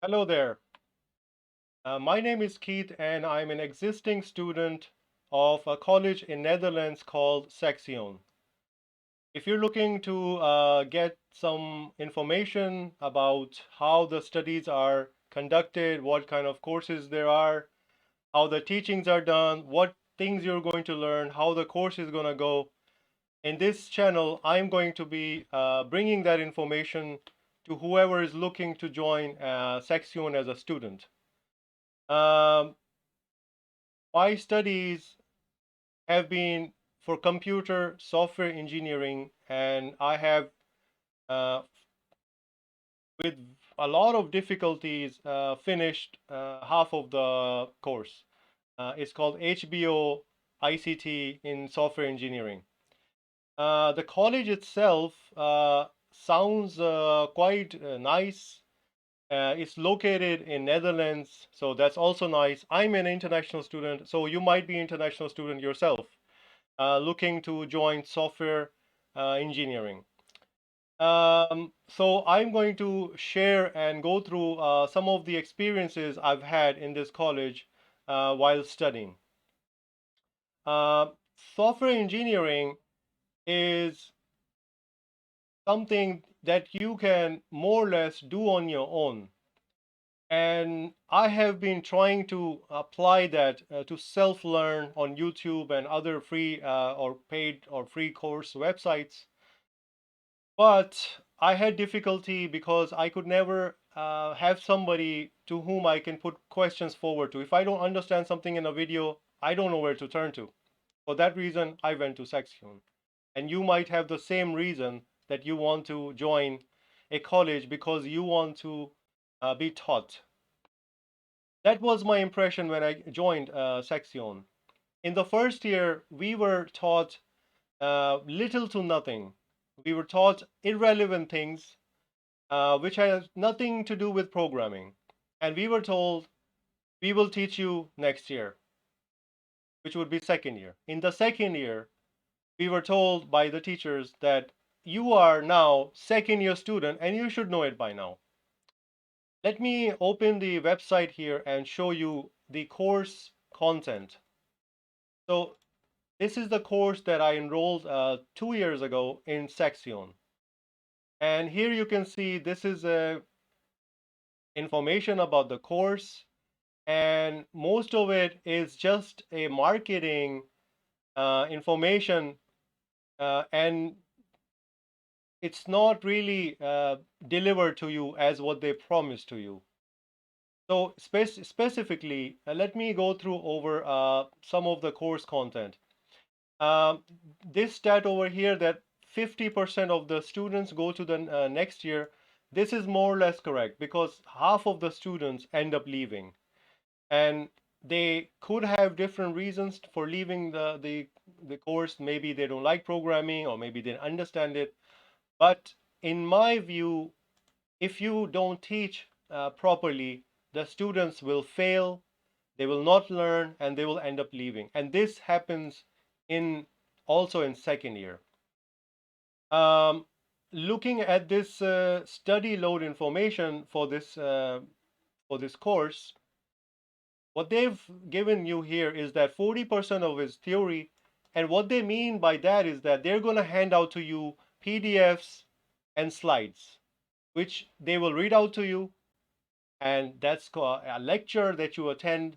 Hello there. My name is Keith, and I'm an existing student of a college in Netherlands called Saxion. If you're looking to get some information about how the studies are conducted, what kind of courses there are, how the teachings are done, what things you're going to learn, how the course is going to go, in this channel, I'm going to be bringing that information to whoever is looking to join Saxion as a student. Um, My studies have been for computer software engineering, and I have, uh, with a lot of difficulties, finished half of the course. It's called HBO ICT in software engineering. The college itself sounds quite nice. It's located in Netherlands, so that's also nice. I'm an international student, so you might be international student yourself, looking to join software engineering. So I'm going to share and go through some of the experiences I've had in this college while studying. Uh, Software engineering is something that you can more or less do on your own. And I have been trying to apply that to self-learn on YouTube and other free or paid or free course websites. But I had difficulty because I could never have somebody to whom I can put questions forward to. If I don't understand something in a video, I don't know where to turn to. For that reason, I went to Saxion. And you might have the same reason that you want to join a college because you want to be taught. That was my impression when I joined Saxion. In the first year, we were taught little to nothing. We were taught irrelevant things which has nothing to do with programming. And we were told, we will teach you next year, which would be second year. In the second year, we were told by the teachers that you are now second year student and you should know it by now. Let me open the website here and show you the course content. So this is the course that I enrolled 2 years ago in Saxion. And here you can see this is information about the course, and most of it is just a marketing information, and it's not really delivered to you as what they promised to you. So specifically, let me go through over some of the course content. Um, this stat over here that 50% of the students go to the next year, this is more or less correct because half of the students end up leaving. And they could have different reasons for leaving the course. Maybe they don't like programming, or maybe they understand it. But in my view, if you don't teach properly, the students will fail, they will not learn, and they will end up leaving. And this happens in also in second year. um, Looking at this study load information for this course, what they've given you here is that 40% of is theory, and what they mean by that is that they're going to hand out to you PDFs and slides, which they will read out to you, and that's a lecture that you attend,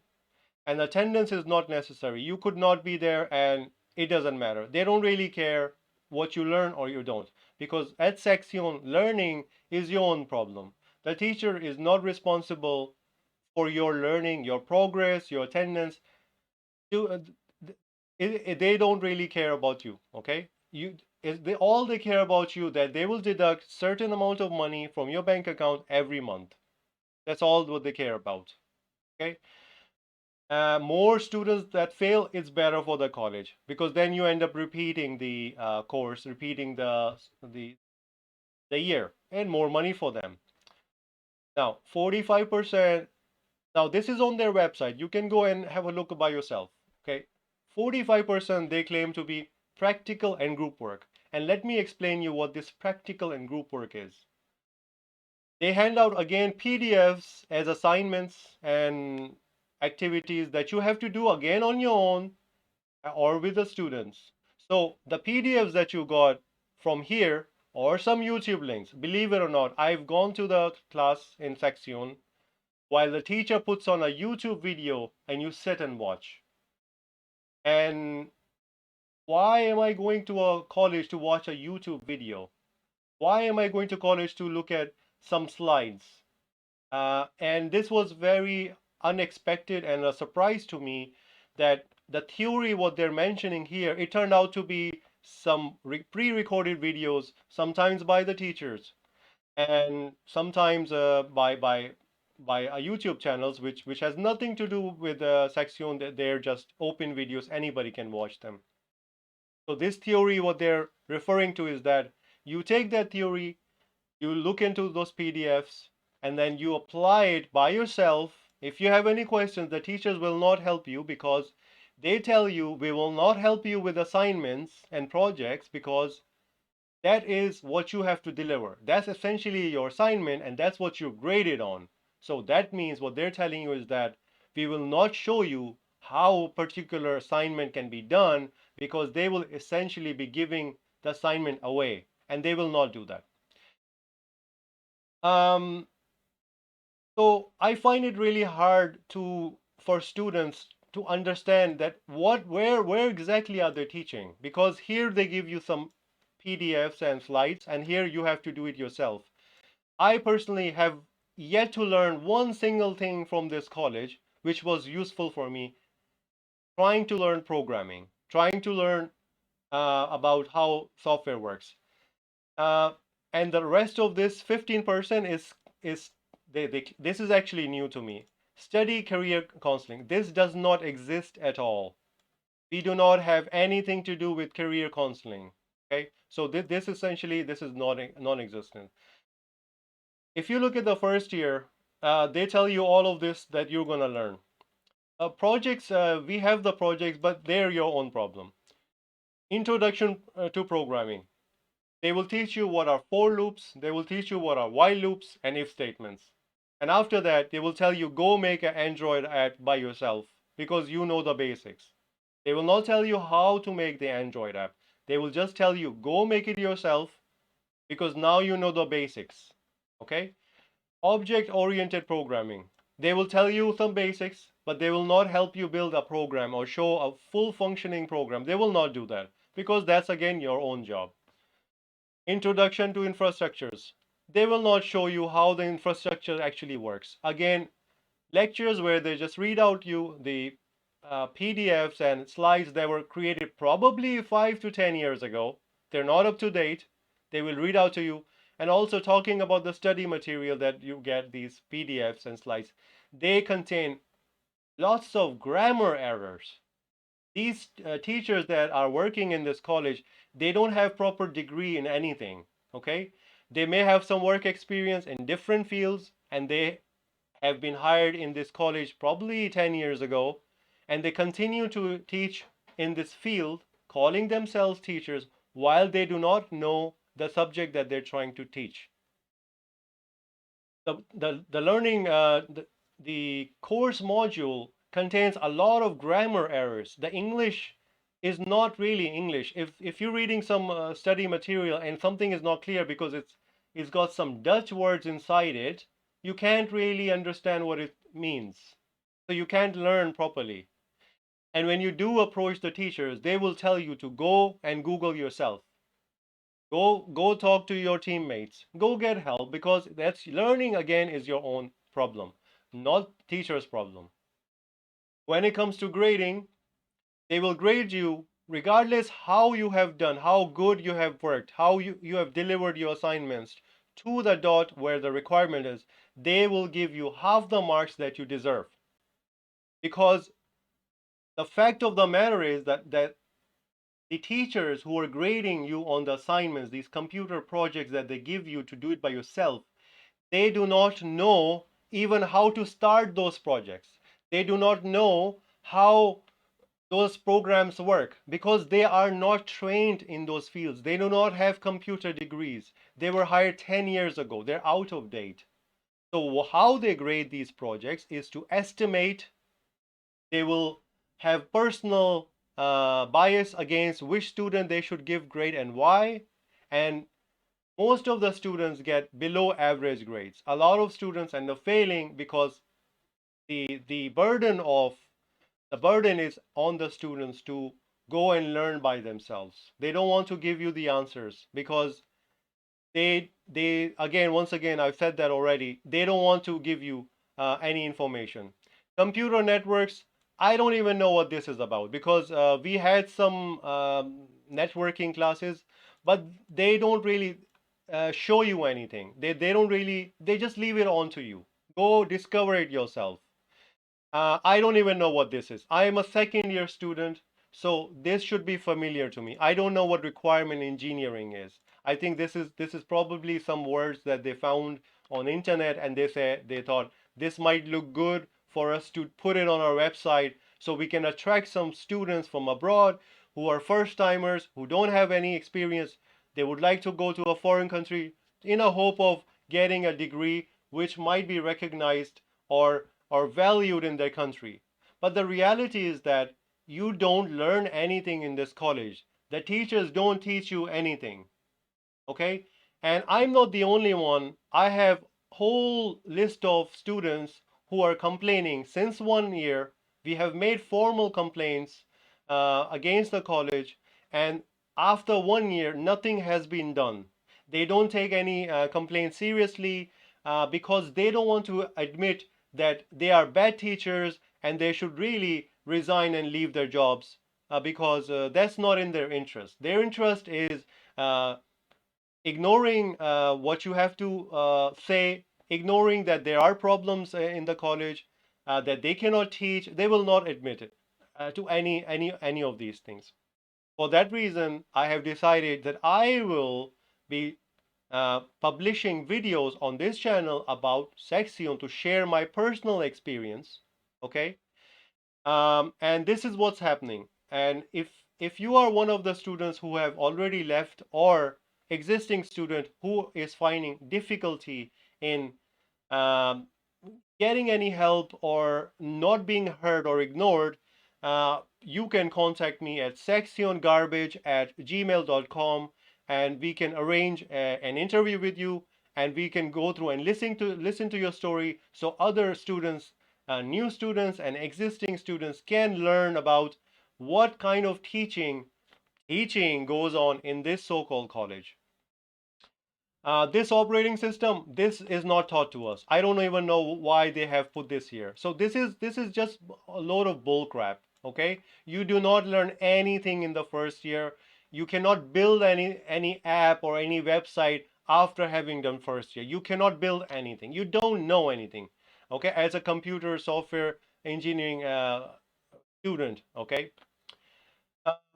and attendance is not necessary. You could not be there, and it doesn't matter. They don't really care what you learn or you don't, because at Saxion, learning is your own problem. The teacher is not responsible for your learning, your progress, your attendance. Do they don't really care about you, okay? All they care about you that they will deduct certain amount of money from your bank account every month. That's all what they care about, okay? More students that fail, it's better for the college because then you end up repeating the course, repeating the year, and more money for them. Now, 45%. Now, this is on their website. You can go and have a look by yourself. Okay. 45% they claim to be practical and group work. And let me explain you what this practical and group work is. They hand out again PDFs as assignments and activities that you have to do again on your own or with the students. So the PDFs that you got from here or some YouTube links, believe it or not, I've gone to the class in Saxion while the teacher puts on a YouTube video and you sit and watch. And why am I going to a college to watch a YouTube video? Why am I going to college to look at some slides? And this was very unexpected and a surprise to me that the theory, what they're mentioning here, it turned out to be some pre-recorded videos, sometimes by the teachers, and sometimes by YouTube channels, which has nothing to do with Saxion. That they're just open videos; anybody can watch them. So this theory, what they're referring to is that you take that theory, you look into those PDFs, and then you apply it by yourself. If you have any questions, the teachers will not help you because they tell you we will not help you with assignments and projects because that is what you have to deliver. That's essentially your assignment and that's what you're graded on. So that means what they're telling you is that we will not show you how a particular assignment can be done because they will essentially be giving the assignment away and they will not do that. Um, so I find it really hard to for students to understand that where exactly are they teaching? Because here they give you some PDFs and slides, and here you have to do it yourself. I personally have yet to learn one single thing from this college which was useful for me trying to learn programming, trying to learn about how software works. Uh, and the rest of this 15% is this is actually new to me. Study career counseling. This does not exist at all. We do not have anything to do with career counseling. Okay, so this essentially this is non-existent. If you look at the first year, they tell you all of this that you're gonna learn. Projects, we have the projects, but they're your own problem. Introduction to programming. They will teach you what are for loops, they will teach you what are while loops and if statements. And after that, they will tell you go make an Android app by yourself because you know the basics. They will not tell you how to make the Android app. They will just tell you go make it yourself because now you know the basics. Okay? Object-oriented programming. They will tell you some basics, but they will not help you build a program or show a full functioning program. They will not do that because that's again your own job. Introduction to infrastructures. They will not show you how the infrastructure actually works. Again, lectures where they just read out you the PDFs and slides that were created probably 5 to 10 years ago. They're not up to date. They will read out to you. And also talking about the study material that you get these PDFs and slides, they contain lots of grammar errors. These teachers that are working in this college, they don't have proper degree in anything. Okay, they may have some work experience in different fields and they have been hired in this college probably 10 years ago and they continue to teach in this field calling themselves teachers while they do not know the subject that they're trying to teach. The learning the course module contains a lot of grammar errors. The English is not really English. If you're reading some study material and something is not clear because it's got some Dutch words inside it, you can't really understand what it means. So you can't learn properly. And when you do approach the teachers, they will tell you to go and Google yourself. Go talk to your teammates. Go get help because that's learning again is your own problem, not teacher's problem. When it comes to grading, they will grade you regardless how you have done, how good you have worked, how you have delivered your assignments to the dot where the requirement is. They will give you half the marks that you deserve. Because the fact of the matter is that the teachers who are grading you on the assignments, these computer projects that they give you to do it by yourself, they do not know even how to start those projects. They do not know how those programs work because they are not trained in those fields. They do not have computer degrees. They were hired 10 years ago. They're out of date. So how they grade these projects is to estimate. They will have personal bias against which student they should give grade and why. And most of the students get below average grades. A lot of students end up failing because the burden of the burden is on the students to go and learn by themselves. They don't want to give you the answers because they again, once again, I've said that already, they don't want to give you any information. Computer networks, I don't even know what this is about because we had some networking classes, but they don't really show you anything. They don't really, they just leave it on to you. Go discover it yourself. I don't even know what this is. I am a second year student, so this should be familiar to me. I don't know what requirement engineering is. I think this is probably some words that they found on internet and they thought this might look good for us to put it on our website so we can attract some students from abroad who are first timers who don't have any experience. They would like to go to a foreign country in a hope of getting a degree which might be recognized or valued in their country. But the reality is that you don't learn anything in this college. The teachers don't teach you anything. Okay? And I'm not the only one. I have whole list of students who are complaining since 1 year. We have made formal complaints against the college, and after 1 year, nothing has been done. They don't take any complaints seriously because they don't want to admit that they are bad teachers and they should really resign and leave their jobs because that's not in their interest. Their interest is uh, ignoring what you have to say, ignoring that there are problems in the college, that they cannot teach. They will not admit it to any of these things. For that reason, I have decided that I will be publishing videos on this channel about Saxion to share my personal experience. Okay, and this is what's happening. And if you are one of the students who have already left or existing student who is finding difficulty in um, getting any help or not being heard or ignored, you can contact me at saxiongarbage@gmail.com and we can arrange an interview with you and we can go through and listen to your story so other students, new students and existing students can learn about what kind of teaching goes on in this so-called college. This operating system, this is not taught to us. I don't even know why they have put this here. So this is just a load of bull crap. Okay, you do not learn anything in the first year. You cannot build any app or any website after having done first year. You cannot build anything. You don't know anything. Okay, as a computer software engineering student. Okay,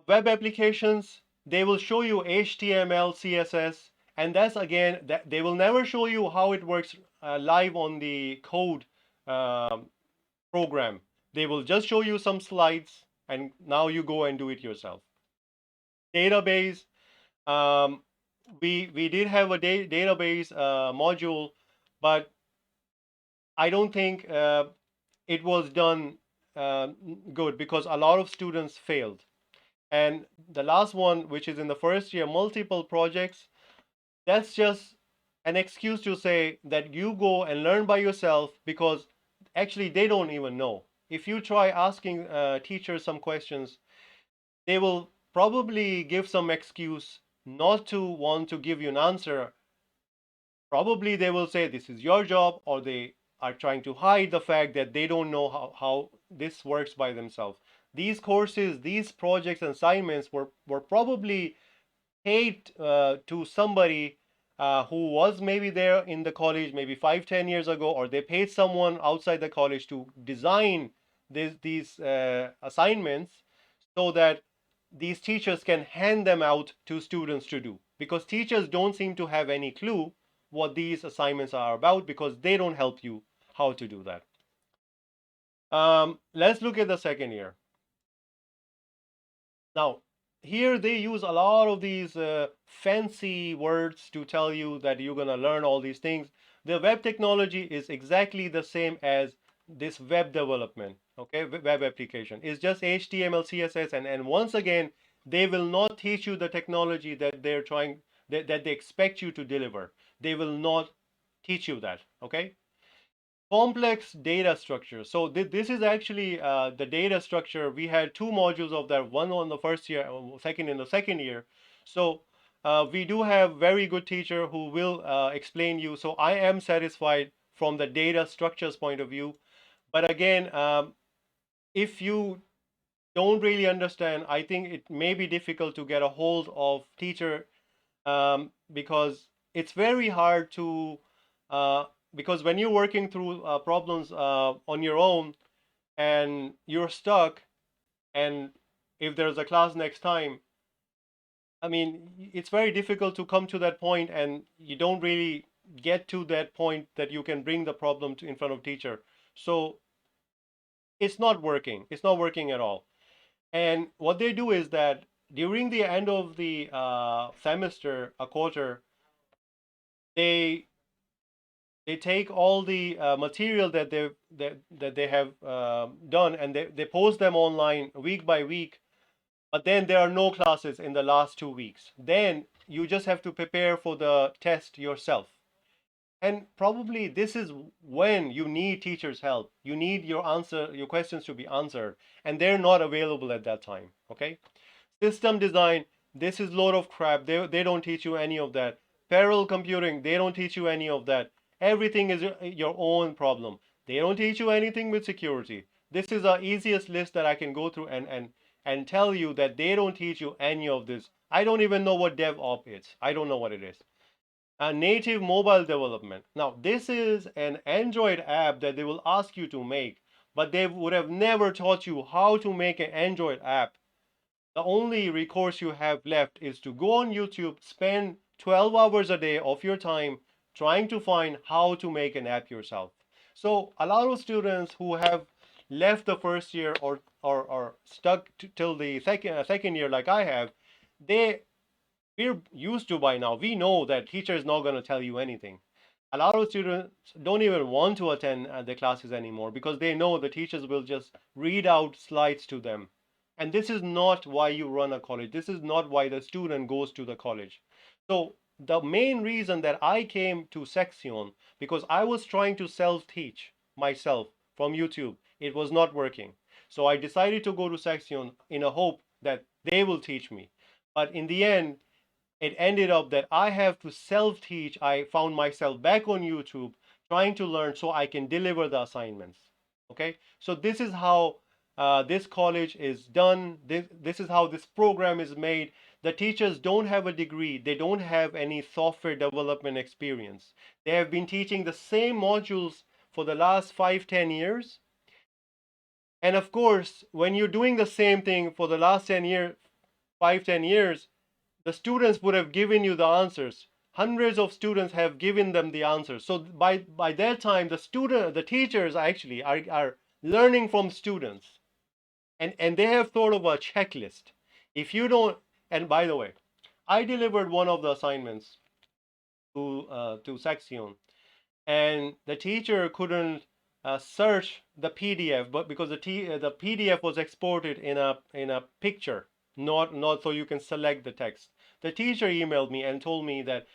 web applications, they will show you HTML, CSS, and that's again, that they will never show you how it works live on the code um, program. They will just show you some slides, and now you go and do it yourself. Database, um, we did have a database module, but I don't think it was done uh, good because a lot of students failed. And the last one, which is in the first year, multiple projects, that's just an excuse to say that you go and learn by yourself because actually they don't even know. If you try asking teachers some questions, they will probably give some excuse not to want to give you an answer. Probably they will say this is your job, or they are trying to hide the fact that they don't know how this works by themselves. These courses, these projects and assignments were probably paid to somebody who was maybe there in the college maybe 5-10 years ago, or they paid someone outside the college to design these assignments so that these teachers can hand them out to students to do, because teachers don't seem to have any clue what these assignments are about because they don't help you how to do that. Let's look at the second year. Now, here they use a lot of these fancy words to tell you that you're going to learn all these things. the web technology is exactly the same as this web development, okay? Web application is just HTML, CSS, and once again, they will not teach you the technology that they're trying that they expect you to deliver. They will not teach you that, okay? Complex data structure. So this is actually the data structure. We had two modules of that, one on the first year, second in the second year. So we do have very good teacher who will explain you. So I am satisfied from the data structures point of view. But again, if you don't really understand, I think it may be difficult to get a hold of teacher, because it's very hard to, uh, because when you're working through problems on your own and you're stuck, and if there's a class next time, I mean, it's very difficult to come to that point, and you don't really get to that point that you can bring the problem to in front of teacher. So it's not working. It's not working at all. And what they do is that during the end of the semester, a quarter, they they take all the material that they have done, and they post them online week by week, but then there are no classes in the last 2 weeks. Then you just have to prepare for the test yourself. And probably this is when you need teachers' help. You need your questions to be answered, and they're not available at that time. Okay? System design, this is load of crap. They don't teach you any of that. Parallel computing, they don't teach you any of that. Everything is your own problem. They don't teach you anything with security. This is the easiest list that I can go through and tell you that they don't teach you any of this. I don't even know what DevOps is. I don't know what it is. A native mobile development. Now, this is an Android app that they will ask you to make, but they would have never taught you how to make an Android app. The only recourse you have left is to go on YouTube, spend 12 hours a day of your time trying to find how to make an app yourself. So a lot of students who have left the first year or stuck till the second year like I have, they we're used to by now. We know that teacher is not going to tell you anything. A lot of students don't even want to attend the classes anymore because they know the teachers will just read out slides to them. And this is not why you run a college. This is not why the student goes to the college. So the main reason that I came to Saxion, because I was trying to self-teach myself from YouTube. It was not working. So I decided to go to Saxion in a hope that they will teach me. But in the end, it ended up that I have to self-teach. I found myself back on YouTube trying to learn so I can deliver the assignments. Okay, so this is how this college is done. This is how this program is made. The teachers don't have a degree. They don't have any software development experience. They have been teaching the same modules for the last 5, 10 years. And of course, when you're doing the same thing for the last 10 years, 5, 10 years, the students would have given you the answers. Hundreds of students have given them the answers. So by that time, the teachers actually are learning from students, and they have sort of a checklist. If you don't, and by the way, I delivered one of the assignments to Saxion, and the teacher couldn't search the PDF, but because the PDF was exported in a picture, not so you can select the text. The teacher emailed me and told me that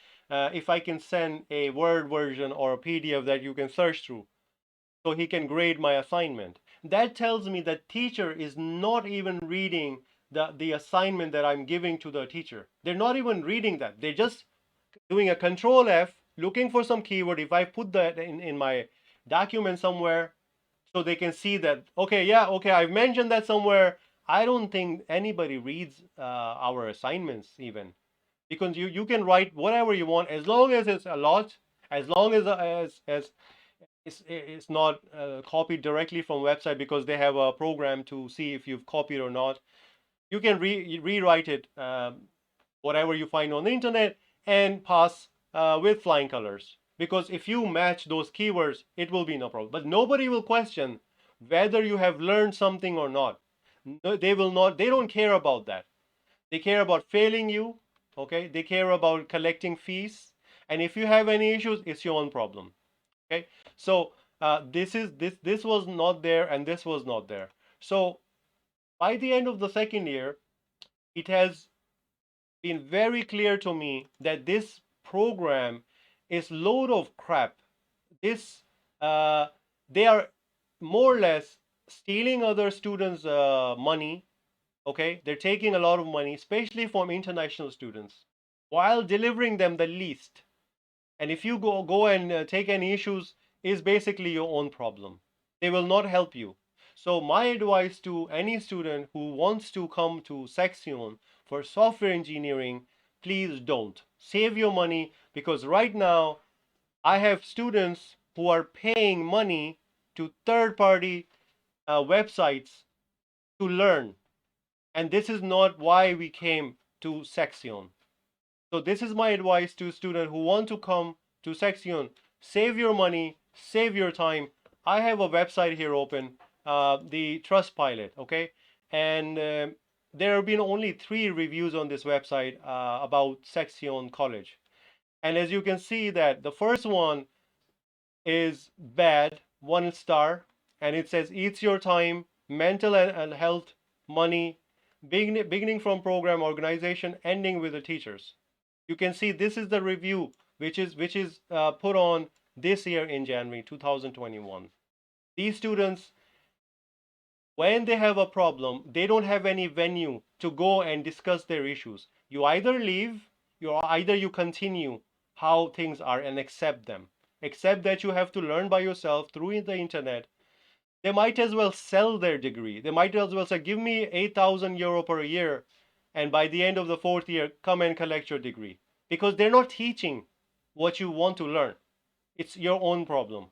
if I can send a Word version or a PDF that you can search through, so he can grade my assignment. That tells me that teacher is not even reading the assignment that I'm giving to the teacher. They're not even reading that. They're just doing a control F, looking for some keyword. If I put that in my document somewhere, so they can see that, okay, yeah, okay, I've mentioned that somewhere. I don't think anybody reads our assignments even, because you can write whatever you want as long as it's a lot, as long as it's not copied directly from website, because they have a program to see if you've copied or not. You can rewrite it, whatever you find on the internet, and pass with flying colors. Because if you match those keywords, it will be no problem. But nobody will question whether you have learned something or not. No, they will not. They don't care about that. They care about failing you. Okay. They care about collecting fees. And if you have any issues, it's your own problem. Okay, so this was not there and this was not there. So by the end of the second year, it has been very clear to me that this program is load of crap. This they are more or less stealing other students' money. Okay, they're taking a lot of money, especially from international students, while delivering them the least. And if you go and take any issues, is basically your own problem. They will not help you. So my advice to any student who wants to come to Saxion for software engineering, please don't. Save your money, because right now I have students who are paying money to third-party websites to learn, and this is not why we came to Saxion. So this is my advice to students who want to come to Saxion. Save your money, save your time. I have a website here open, the Trust Pilot, okay? And there have been only 3 reviews on this website about Saxion College. And as you can see that the first one is bad, 1 star, and it says eats your time, mental and health, money, beginning from program organization, ending with the teachers. You can see this is the review which is put on this year in January 2021. These students, when they have a problem, they don't have any venue to go and discuss their issues. You either leave, you continue how things are and accept them. Accept that you have to learn by yourself through the internet. They might as well sell their degree. They might as well say, give me 8,000 euro per year, and by the end of the fourth year, come and collect your degree. Because they're not teaching what you want to learn. It's your own problem.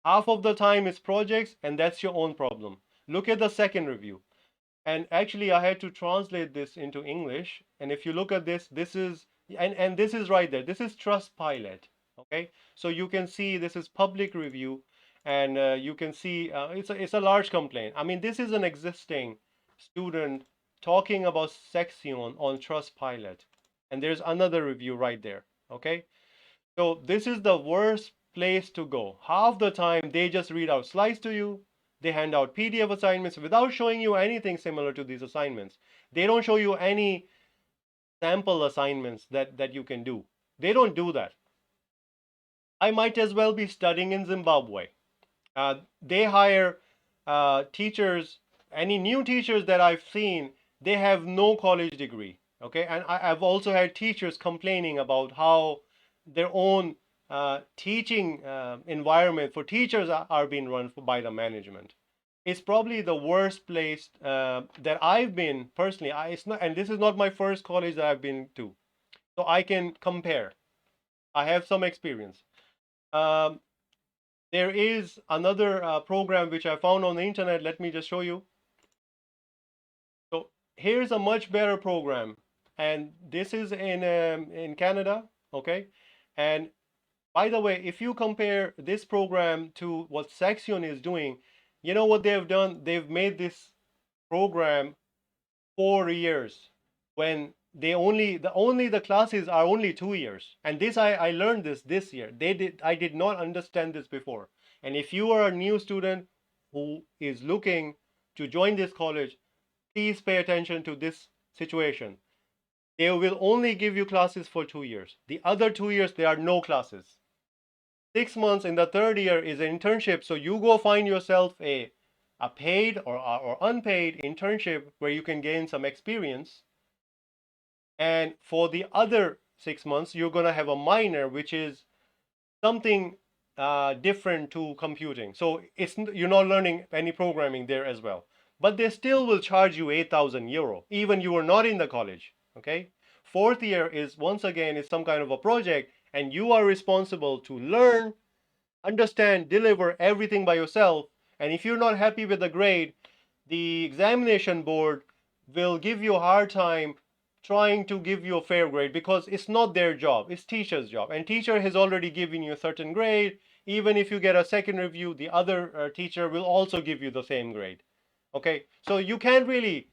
Half of the time it's projects, and that's your own problem. Look at the second review. And actually, I had to translate this into English. And if you look at this, and this is right there. This is Trustpilot. Okay, so you can see this is public review, and you can see it's a large complaint. I mean, this is an existing student talking about Saxion on Trustpilot, and there's another review right there. Okay, so this is the worst place to go. Half the time they just read out slides to you. They hand out PDF assignments without showing you anything similar to these assignments. They don't show you any sample assignments that you can do. They don't do that. I might as well be studying in Zimbabwe. They hire teachers, any new teachers that I've seen, they have no college degree. Okay, and I've also had teachers complaining about how their own teaching environment for teachers are being run by the management. It's probably the worst place that I've been personally. It's not, and this is not my first college that I've been to, so I can compare. I have some experience. Um, there is another program which I found on the internet. Let me just show you. So here's a much better program, and this is in Canada, okay? And by the way, if you compare this program to what Saxion is doing, you know what they've done? They've made this program 4 years when the classes are only 2 years. And this I learned this year. I did not understand this before. And if you are a new student who is looking to join this college, please pay attention to this situation. They will only give you classes for 2 years. The other 2 years there are no classes. 6 months in the third year is an internship. So you go find yourself a paid or unpaid internship where you can gain some experience. And for the other 6 months, you're going to have a minor, which is something different to computing. So you're not learning any programming there as well. But they still will charge you 8,000 euro, even you are not in the college. Okay. Fourth year is once again is some kind of a project, and you are responsible to learn, understand, deliver everything by yourself. And if you're not happy with the grade, the examination board will give you a hard time trying to give you a fair grade, because it's not their job, it's teacher's job, and teacher has already given you a certain grade. Even if you get a second review, the other teacher will also give you the same grade. Okay, so you can't really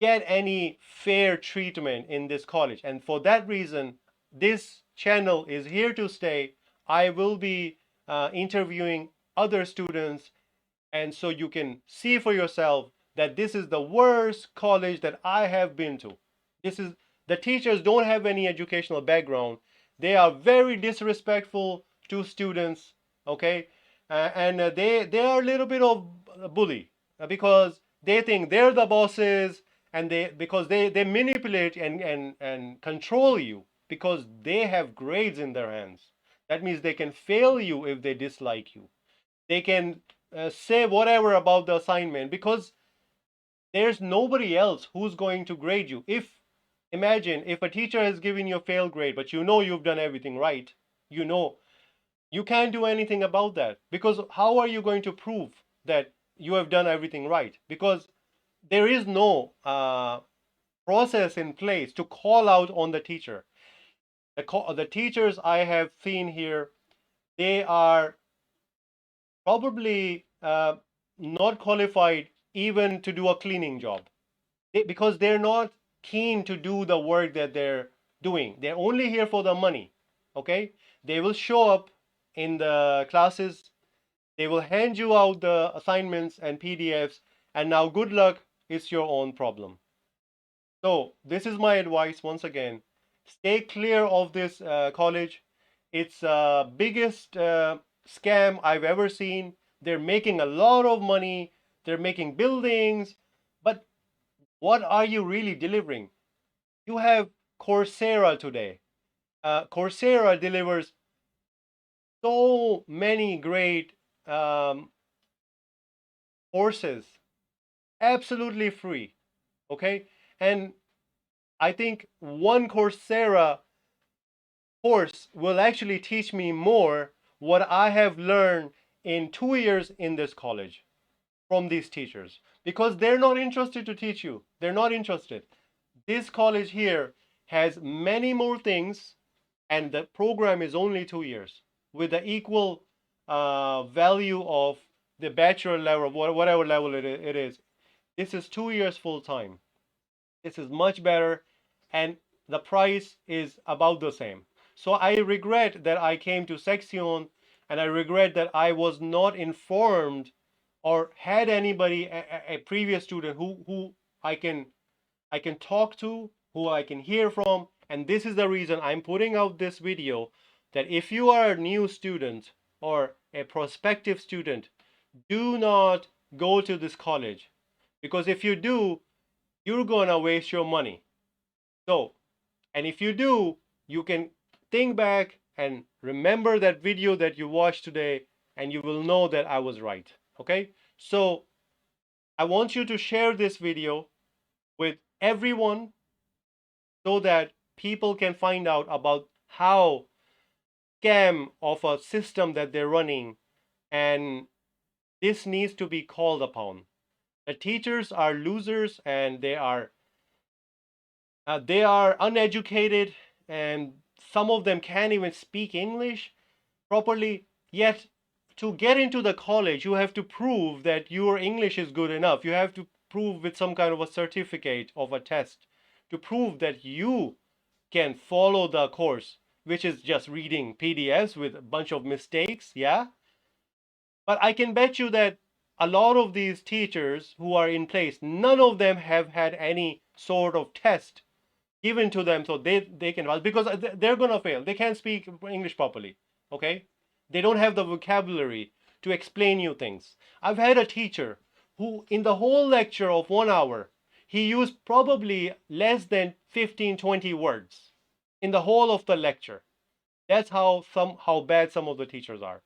get any fair treatment in this college, and for that reason this channel is here to stay. I will be interviewing other students, and so you can see for yourself that this is the worst college that I have been to. This is, the teachers don't have any educational background. They are very disrespectful to students, okay? And they are a little bit of a bully, because they think they're the bosses, and they manipulate and control you because they have grades in their hands. That means they can fail you if they dislike you. They can say whatever about the assignment because there's nobody else who's going to grade you. If, imagine if a teacher has given you a fail grade, but you know you've done everything right, you know you can't do anything about that, because how are you going to prove that you have done everything right? Because there is no process in place to call out on the teacher. The teachers I have seen here, they are probably not qualified even to do a cleaning job, because they're not keen to do the work that they're doing. They're only here for the money. Okay, they will show up in the classes, they will hand you out the assignments and PDFs, and now good luck, it's your own problem. So this is my advice once again: stay clear of this college. It's biggest scam I've ever seen. They're making a lot of money. They're making buildings, but what are you really delivering? You have Coursera today. Coursera delivers so many great um, courses, absolutely free. Okay, and I think one Coursera course will actually teach me more what I have learned in 2 years in this college from these teachers, because they're not interested to teach you. They're not interested. This college here has many more things, and the program is only 2 years with the equal value of the bachelor level, whatever level it is. This is 2 years full time. This is much better, and the price is about the same. So I regret that I came to Saxion, and I regret that I was not informed or had anybody, a previous student who I can I can talk to, who I can hear from. And this is the reason I'm putting out this video, that if you are a new student or a prospective student, do not go to this college, because if you do, you're gonna waste your money. So, and if you do, you can think back and remember that video that you watched today, and you will know that I was right. Okay? So, I want you to share this video with everyone so that people can find out about how scam of a system that they're running, and this needs to be called upon. The teachers are losers, and they are uneducated, and some of them can't even speak English properly. Yet to get into the college, you have to prove that your English is good enough. You have to prove with some kind of a certificate of a test to prove that you can follow the course, which is just reading PDFs with a bunch of mistakes. Yeah, but I can bet you that a lot of these teachers who are in place, none of them have had any sort of test given to them, so they can, because they're gonna fail. They can't speak English properly. Okay, they don't have the vocabulary to explain you things. I've had a teacher who, in the whole lecture of 1 hour, he used probably less than 15-20 words in the whole of the lecture. That's how bad some of the teachers are.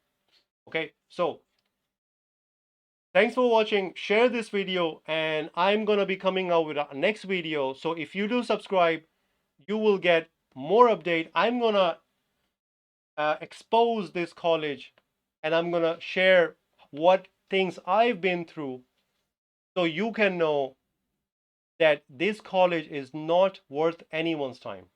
Okay, so thanks for watching. Share this video, and I'm gonna be coming out with a next video. So if you do subscribe, you will get more update. I'm gonna expose this college, and I'm gonna share what things I've been through, so you can know that this college is not worth anyone's time.